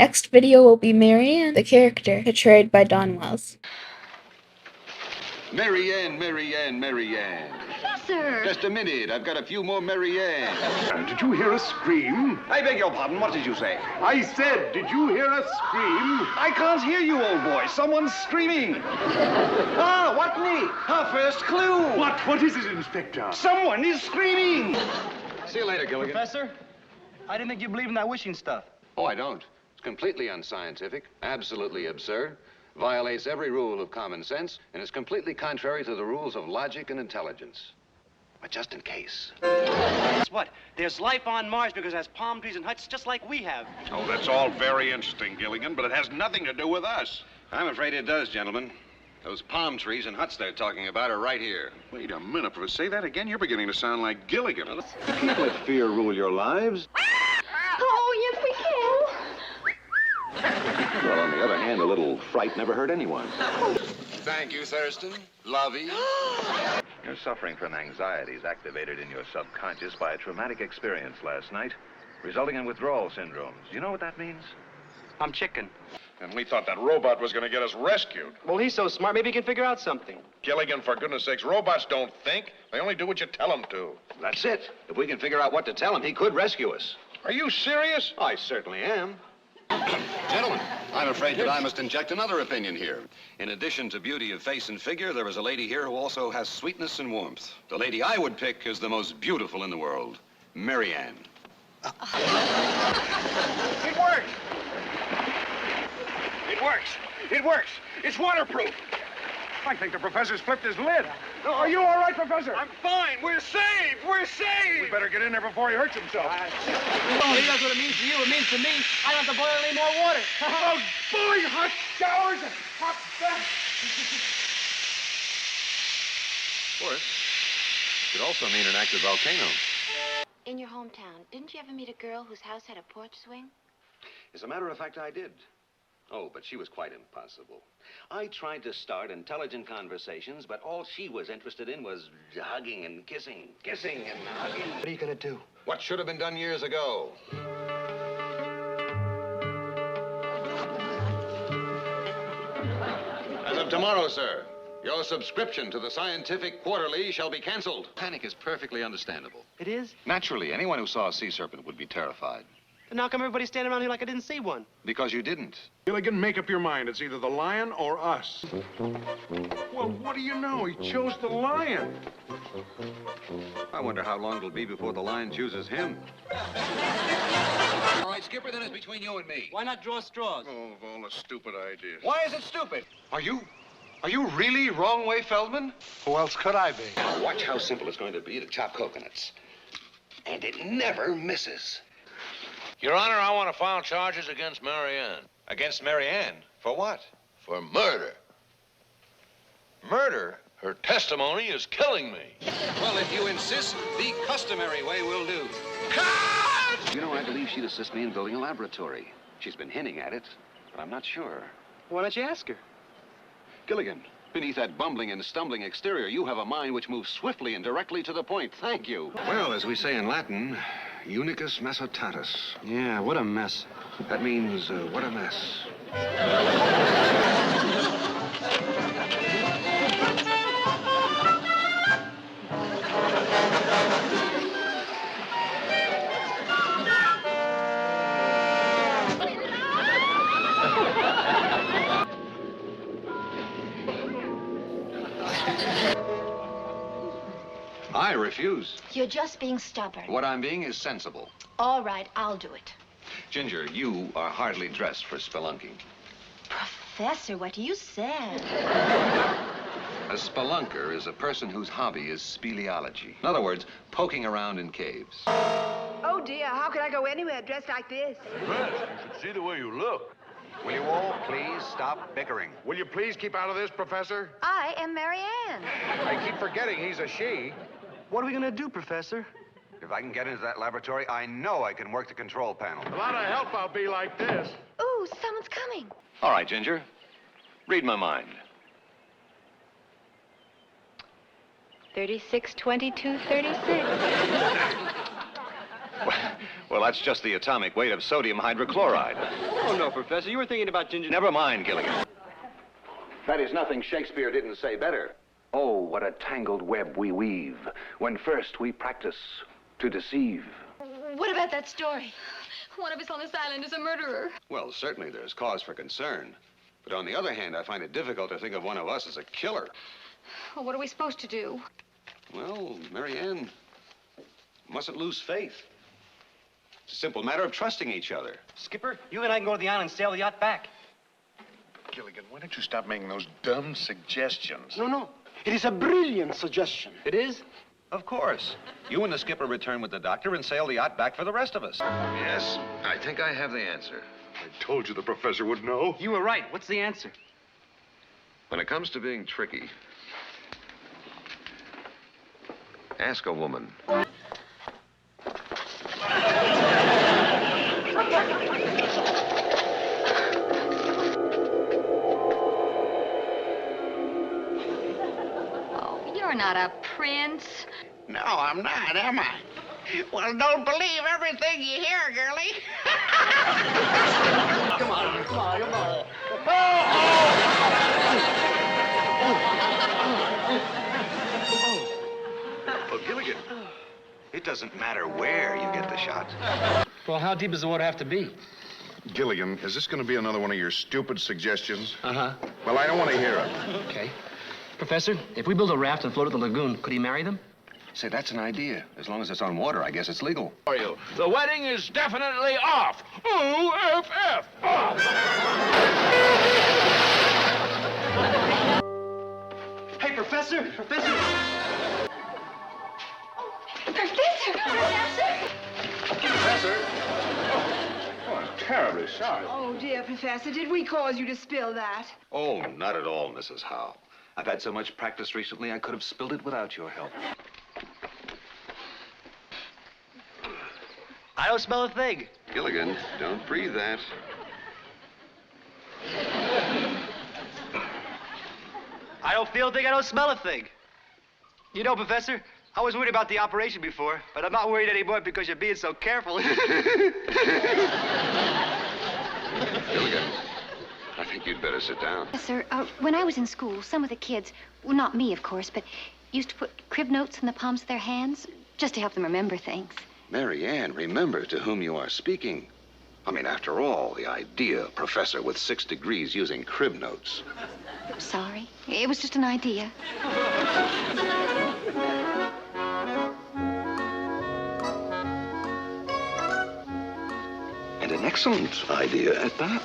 Next video will be Marianne, the character portrayed by Don Wells. Marianne, Marianne, Marianne. Sir. Just a minute, I've got a few more Marianne. Did you hear a scream? I beg your pardon, what did you say? I said, did you hear a scream? I can't hear you, old boy. Someone's screaming. Ah, what me? Our first clue. What is it, Inspector? Someone is screaming. See you later, Gilligan. Professor, I didn't think you believed in that wishing stuff. Oh, I don't. It's completely unscientific, absolutely absurd, violates every rule of common sense, and is completely contrary to the rules of logic and intelligence. But just in case. Guess what? There's life on Mars because it has palm trees and huts just like we have. Oh, that's all very interesting, Gilligan, but it has nothing to do with us. I'm afraid it does, gentlemen. Those palm trees and huts they're talking about are right here. Wait a minute, Professor. Say that again. You're beginning to sound like Gilligan. You can't let fear rule your lives. Oh, yes, we can. Well, on the other hand, a little fright never hurt anyone. Thank you, Thurston. Lovey. You're suffering from anxieties activated in your subconscious by a traumatic experience last night, resulting in withdrawal syndromes. Do you know what that means? I'm chicken. And we thought that robot was going to get us rescued. Well, he's so smart, maybe he can figure out something. Gilligan, for goodness sakes, robots don't think. They only do what you tell them to. That's it. If we can figure out what to tell him, he could rescue us. Are you serious? I certainly am. Gentlemen, I'm afraid that I must inject another opinion here. In addition to beauty of face and figure, there is a lady here who also has sweetness and warmth. The lady I would pick is the most beautiful in the world, Marianne. It works! It works! It works! It's waterproof! I think the professor's flipped his lid. Are you all right, Professor? I'm fine. We're saved. We're saved. We better get in there before he hurts himself. Oh, he knows what it means to you. It means to me. I don't have to boil any more water. Those bully hot showers and hot baths. Of course, could also mean an active volcano. In your hometown, didn't you ever meet a girl whose house had a porch swing? As a matter of fact, I did. Oh, but she was quite impossible. I tried to start intelligent conversations, but all she was interested in was hugging and kissing and hugging. What are you going to do? What should have been done years ago. As of tomorrow, sir, your subscription to the Scientific Quarterly shall be canceled. Panic is perfectly understandable. It is? Naturally, anyone who saw a sea serpent would be terrified. Then how come everybody's standing around here like I didn't see one? Because you didn't. Gilligan, make up your mind. It's either the lion or us. Well, what do you know? He chose the lion. I wonder how long it'll be before the lion chooses him. All right, Skipper, then it's between you and me. Why not draw straws? Oh, of all the stupid ideas. Why is it stupid? Are you really wrong way, Feldman? Who else could I be? Now watch how simple it's going to be to chop coconuts. And it never misses. Your Honor, I want to file charges against Marianne. Against Marianne? For what? For murder. Murder? Her testimony is killing me. Well, if you insist, the customary way will do. You know, I believe she'd assist me in building a laboratory. She's been hinting at it, but I'm not sure. Why don't you ask her? Gilligan, beneath that bumbling and stumbling exterior, you have a mind which moves swiftly and directly to the point. Thank you. Well, as we say in Latin, unicus messotatus. Yeah, what a mess. That means, what a mess. I refuse. You're just being stubborn. What I'm being is sensible. All right, I'll do it. Ginger, you are hardly dressed for spelunking. Professor, what do you say? A spelunker is a person whose hobby is speleology. In other words, poking around in caves. Oh, dear, how could I go anywhere dressed like this? Dressed? You should see the way you look. Will you all please stop bickering? Will you please keep out of this, Professor? I am Marianne. I keep forgetting he's a she. What are we going to do, Professor? If I can get into that laboratory, I know I can work the control panel. A lot of help I'll be like this. Ooh, someone's coming. All right, Ginger. Read my mind. 36, 22, 36. Well, that's just the atomic weight of sodium hydrochloride. Oh, no, Professor. You were thinking about ginger... Never mind, Gilligan. That is nothing Shakespeare didn't say better. Oh, what a tangled web we weave when first we practice to deceive. What about that story? One of us on this island is a murderer. Well, certainly there's cause for concern. But on the other hand, I find it difficult to think of one of us as a killer. Well, what are we supposed to do? Well, Marianne mustn't lose faith. It's a simple matter of trusting each other. Skipper, you and I can go to the island and sail the yacht back. Gilligan, why don't you stop making those dumb suggestions? No. It is a brilliant suggestion. It is? Of course. You and the skipper return with the doctor and sail the yacht back for the rest of us. Yes, I think I have the answer. I told you the professor would know. You were right. What's the answer? When it comes to being tricky, ask a woman. Oh, you're not a prince. No, I'm not, am I? Well, don't believe everything you hear, girlie. Come on. Well, Gilligan, it doesn't matter where you get the shot. Well, how deep does the water have to be? Gilligan, is this going to be another one of your stupid suggestions? Uh-huh. Well, I don't want to hear it. Okay. Professor, if we build a raft and float at the lagoon, could he marry them? Say, that's an idea. As long as it's on water, I guess it's legal. Are you? The wedding is definitely off. OFF. Off. Hey, Professor! Professor! Professor? Oh, I'm terribly sorry. Oh, dear, Professor, did we cause you to spill that? Oh, not at all, Mrs. Howe. I've had so much practice recently, I could have spilled it without your help. I don't smell a thing. Gilligan, don't breathe that. I don't feel a thing, I don't smell a thing. You know, Professor, I was worried about the operation before, but I'm not worried anymore because you're being so careful. Gilligan, I think you'd better sit down. Yes, sir. When I was in school, some of the kids, well, not me, of course, but used to put crib notes in the palms of their hands just to help them remember things. Marianne, remember to whom you are speaking. I mean, after all, the idea, professor with 6 degrees using crib notes. Sorry. It was just an idea. And an excellent idea at that.